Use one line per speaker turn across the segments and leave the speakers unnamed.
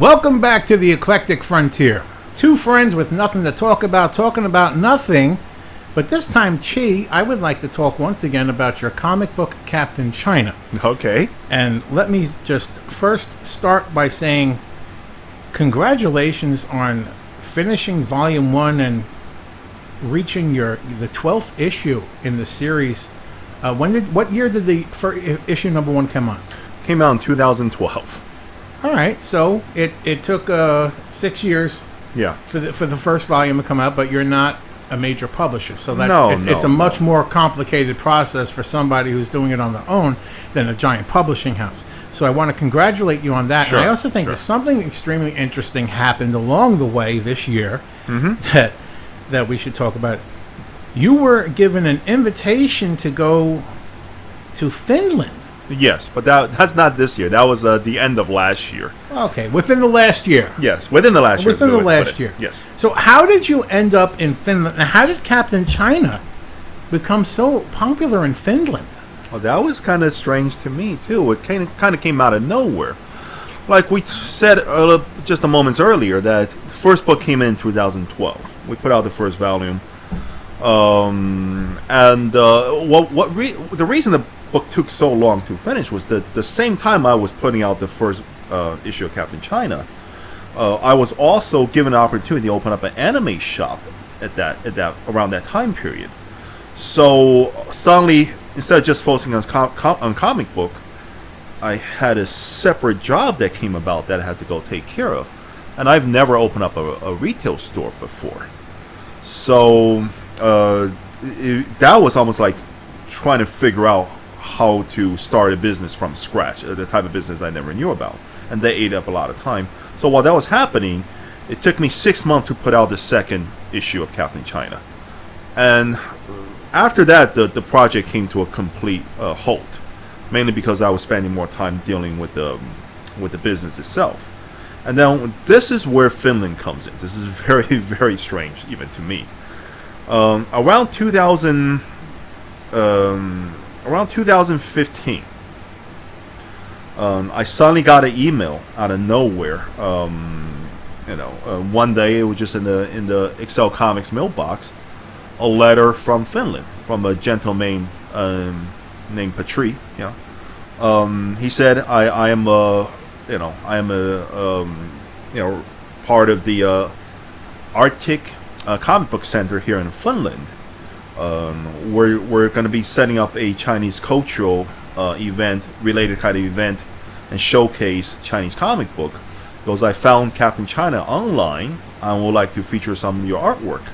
Welcome back to the Eclectic Frontier. Two friends with nothing to talk about, talking about nothing. But this time, Chi, I would like to talk once again about your comic book, Captain China.
Okay.
And let me just first start by saying congratulations on finishing Volume 1 and reaching the 12th issue in the series. What year did the issue number 1 come out?
Came out in 2012.
All right, so it took 6 years
Yeah.
for the first volume to come out, but you're not a major publisher, so it's a much more complicated process for somebody who's doing it on their own than a giant publishing house. So I want to congratulate you on that.
Sure,
and I also think that something extremely interesting happened along the way this year that we should talk about. You were given an invitation to go to Finland.
Yes, but that's not this year. That was the end of last year.
Okay, within the last year.
Yes, within the last year.
Within the last year.
Yes.
So how did you end up in Finland? And how did Captain China become so popular in Finland?
Well, that was kind of strange to me, too. It kind of came out of nowhere. Like we said just a moment earlier, that the first book came in 2012. We put out the first volume. The reason the book took so long to finish was that the same time I was putting out the first issue of Captain China, I was also given an opportunity to open up an anime shop at that around that time period. So suddenly, instead of just focusing on comic book, I had a separate job that came about that I had to go take care of, and I've never opened up a retail store before. So that was almost like trying to figure out how to start a business from scratch, the type of business I never knew about, and they ate up a lot of time. So while that was happening, it took me 6 months to put out the second issue of Captain China, and after that the project came to a complete halt, mainly because I was spending more time dealing with the business itself. And then this is where Finland comes in. This is very, very strange even to me. Around 2015, I suddenly got an email out of nowhere. One day it was just in the Excel Comics mailbox, a letter from Finland from a gentleman named Petri. Yeah, he said, I am part of the Arctic Comic Book Center here in Finland. We're going to be setting up a Chinese cultural related kind of event, and showcase Chinese comic book, because I found Captain China online and would like to feature some of your artwork.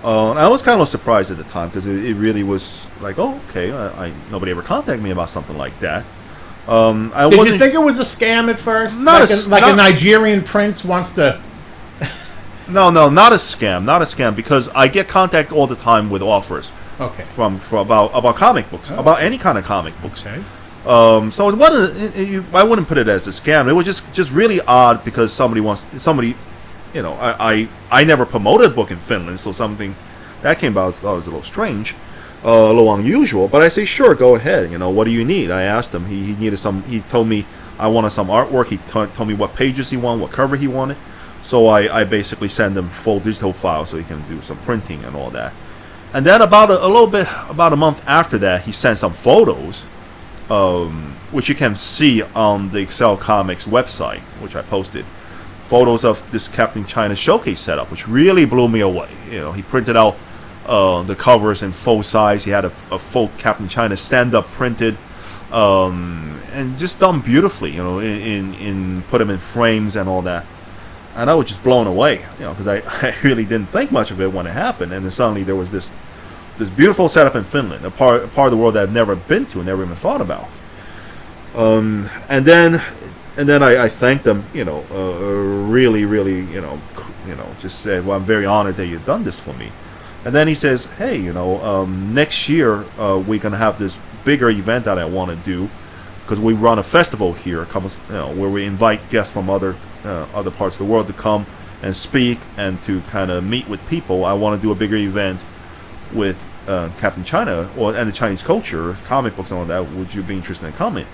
And I was kind of surprised at the time, because it really was like, oh, okay, nobody ever contacted me about something like that.
Did you think it was a scam at first? A Nigerian prince wants to...
No, not a scam, because I get contact all the time with offers.
Okay.
From about comic books, about any kind of comic books.
Okay.
So it wasn't, I wouldn't put it as a scam. It was just really odd, because somebody, I never promoted a book in Finland, so something that came about was a little strange, a little unusual. But I say, sure, go ahead. What do you need? I asked him. He needed some. He told me I wanted some artwork. He told me what pages he wanted, what cover he wanted. So I basically send him full digital files so he can do some printing and all that. And then about a month after that, he sent some photos, which you can see on the Excel Comics website, which I posted. Photos of this Captain China showcase setup, which really blew me away. He printed out the covers in full size. He had a full Captain China stand-up printed, and just done beautifully. In put them in frames and all that. And I was just blown away, because I really didn't think much of it when it happened. And then suddenly there was this beautiful setup in Finland, a part of the world that I've never been to and never even thought about. And then I thanked them, really, just said, well, I'm very honored that you've done this for me. And then he says, hey, next year we're gonna have this bigger event that I want to do, because we run a festival here, where we invite guests from other parts of the world to come and speak and to kind of meet with people. I want to do a bigger event with Captain China and the Chinese culture, comic books and all that. Would you be interested in coming?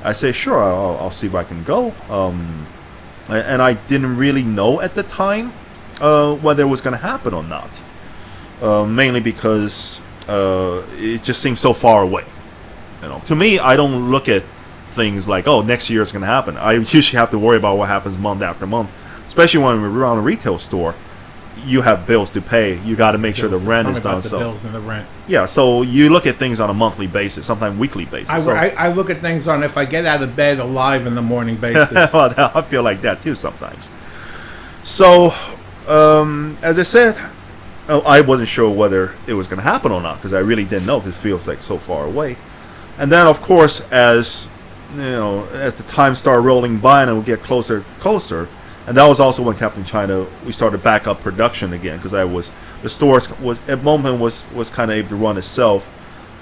I say, sure, I'll see if I can go. and I didn't really know at the time whether it was going to happen or not. Mainly because it just seems so far away. To me, I don't look at things like, oh, next year is going to happen. I usually have to worry about what happens month after month, especially when we're around a retail store. You have bills to pay. You got to make sure the rent is done.
The bills and the rent.
Yeah, so you look at things on a monthly basis, sometimes weekly basis.
I look at things on if I get out of bed alive in the morning basis.
Well, I feel like that too sometimes. So, as I said, I wasn't sure whether it was going to happen or not because I really didn't know because it feels like so far away. And then, of course, as the time started rolling by and it would get closer, and that was also when Captain China, we started back up production again because the store was at the moment was kind of able to run itself,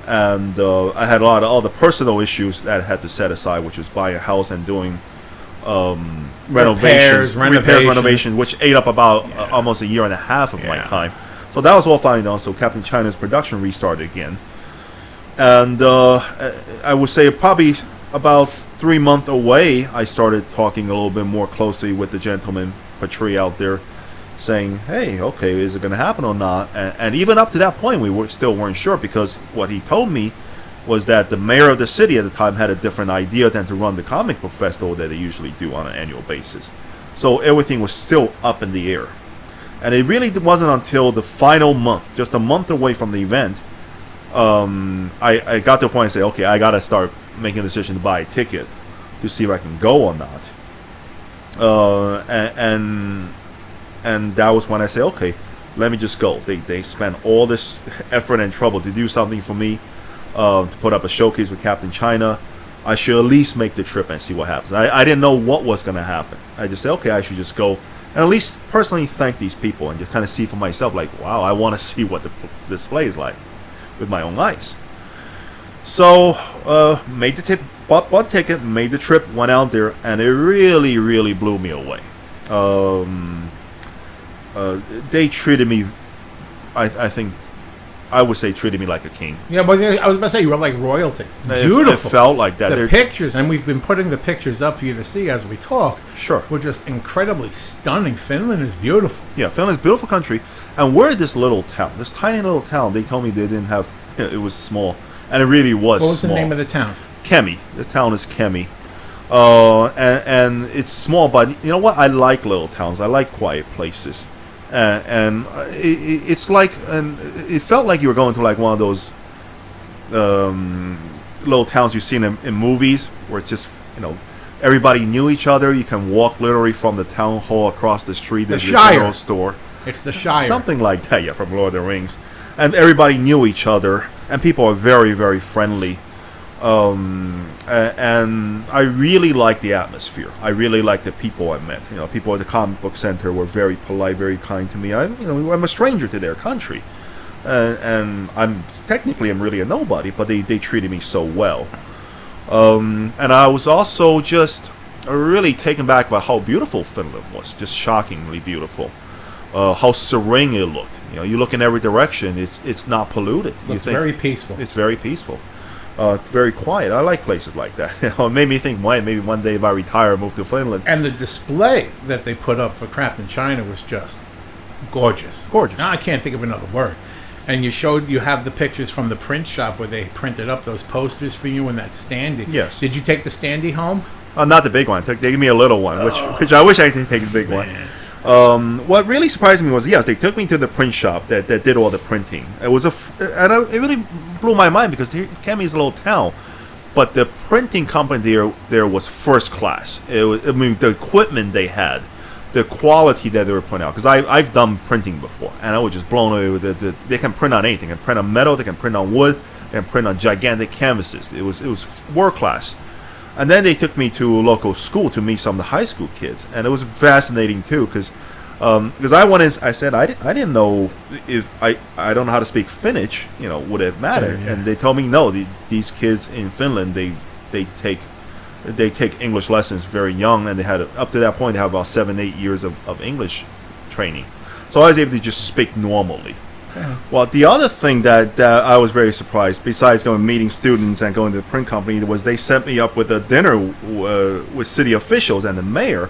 and I had a lot of all the personal issues that I had to set aside, which was buying a house and doing renovations, which ate up about almost a year and a half of my time. So that was all finally done. So Captain China's production restarted again, and I would say probably about 3 months away, I started talking a little bit more closely with the gentleman Patry out there, saying, "Hey, okay, is it going to happen or not?" And even up to that point, we still weren't sure because what he told me was that the mayor of the city at the time had a different idea than to run the comic book festival that they usually do on an annual basis. So everything was still up in the air. And it really wasn't until the final month, just a month away from the event, I got to a point and say, okay, I got to start making a decision to buy a ticket to see if I can go or not. And that was when I said, okay, let me just go. They spent all this effort and trouble to do something for me, to put up a showcase with Captain China. I should at least make the trip and see what happens. I didn't know what was going to happen. I just said, okay, I should just go and at least personally thank these people and just kind of see for myself, like, wow, I want to see what the display is like with my own eyes. So, made the bought the ticket, made the trip, went out there, and it really, really blew me away. They treated me, I think, I would say treated me like a king.
Yeah, but I was about to say, you were like royalty. Beautiful.
It felt like that.
The pictures, and we've been putting the pictures up for you to see as we talk.
Sure.
Were just incredibly stunning. Finland is beautiful.
Yeah, Finland is a beautiful country. And we're this little town, this tiny little town. They told me they didn't have, it was small. And it really was small.
What was the name of the town?
Kemi. The town is Kemi. And it's small, but you know what? I like little towns. I like quiet places. And it's like, and it felt like you were going to like one of those little towns you've seen in movies, where it's just, everybody knew each other. You can walk literally from the town hall across the street to the general store.
It's the Shire.
Something like that, yeah, from Lord of the Rings. And everybody knew each other, and people are very, very friendly. And I really like the atmosphere. I really like the people I met. People at the comic book center were very polite, very kind to me. I'm a stranger to their country, and I'm really a nobody, but they treated me so well. And I was also just really taken back by how beautiful Finland was, just shockingly beautiful. How serene it looked. You look in every direction. It's not polluted.
It's very peaceful.
It's very peaceful. Very quiet. I like places like that. It made me think, maybe one day if I retire, move to Finland.
And the display that they put up for Captain China was just gorgeous.
Gorgeous.
Now I can't think of another word. And you have the pictures from the print shop where they printed up those posters for you in that standee.
Yes.
Did you take the standee home?
Not the big one. They gave me a little one, which I wish I could take the big one. What really surprised me was, yes, they took me to the print shop that did all the printing. It was it really blew my mind because Kemi is a little town, but the printing company there was first class. The equipment they had, the quality that they were putting out. Because I've done printing before, and I was just blown away with it. They can print on anything. They can print on metal. They can print on wood. They can print on gigantic canvases. It was world class. And then they took me to a local school to meet some of the high school kids, and it was fascinating too, because I went in, I said I didn't know if I don't know how to speak Finnish, would it matter? Yeah. And they told me no, these kids in Finland they take English lessons very young, and they had up to that point they have about 7-8 years of English training, so I was able to just speak normally. Yeah. Well, the other thing that I was very surprised, besides going meeting students and going to the print company, was they set me up with a dinner with city officials and the mayor.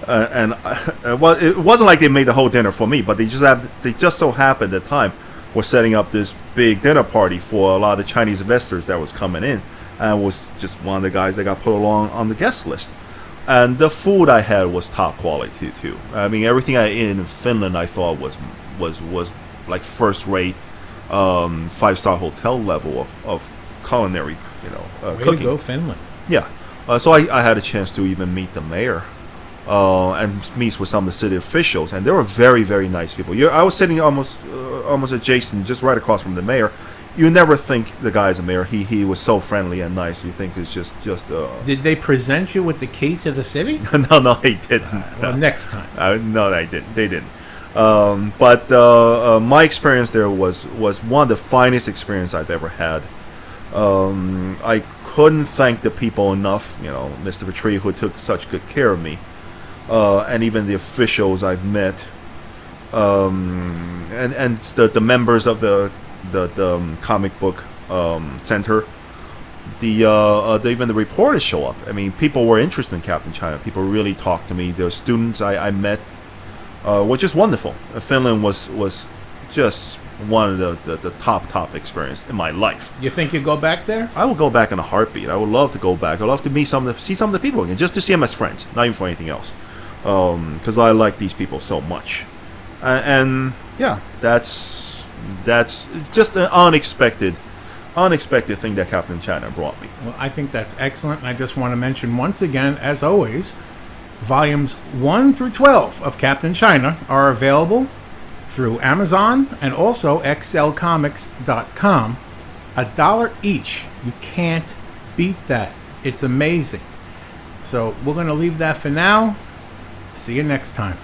Well, it wasn't like they made the whole dinner for me, but they just so happened at the time were setting up this big dinner party for a lot of the Chinese investors that was coming in, and was just one of the guys that got put along on the guest list. And the food I had was top quality too. I mean, everything I ate in Finland I thought was like first rate, 5-star hotel level of culinary,
Way
cooking.
to go, Finland.
Yeah. So I had a chance to even meet the mayor, and meet with some of the city officials, and they were very, very nice people. I was sitting almost adjacent, just right across from the mayor. You never think the guy's a mayor. He was so friendly and nice. You think it's just.
Did they present you with the key to the city?
No, they didn't.
Well, next time.
No, they didn't. They didn't. But my experience there was one of the finest experience I've ever had. I couldn't thank the people enough, Mr. Petrie, who took such good care of me, and even the officials I've met, and the members of the comic book center. Even the reporters show up. I mean, people were interested in Captain China. People really talked to me. The students I met, were just wonderful. Finland was just one of the top experience in my life.
You think you'd go back there?
I will go back in a heartbeat. I would love to go back. I'd love to see some of the people again, just to see them as friends, not even for anything else. Because I like these people so much, and yeah, that's just an unexpected thing that Captain China brought me.
Well, I think that's excellent. And I just want to mention once again, as always, volumes 1 through 12 of Captain China are available through Amazon and also xlcomics.com. $1 each. You can't beat that. It's amazing. So we're going to leave that for now. See you next time.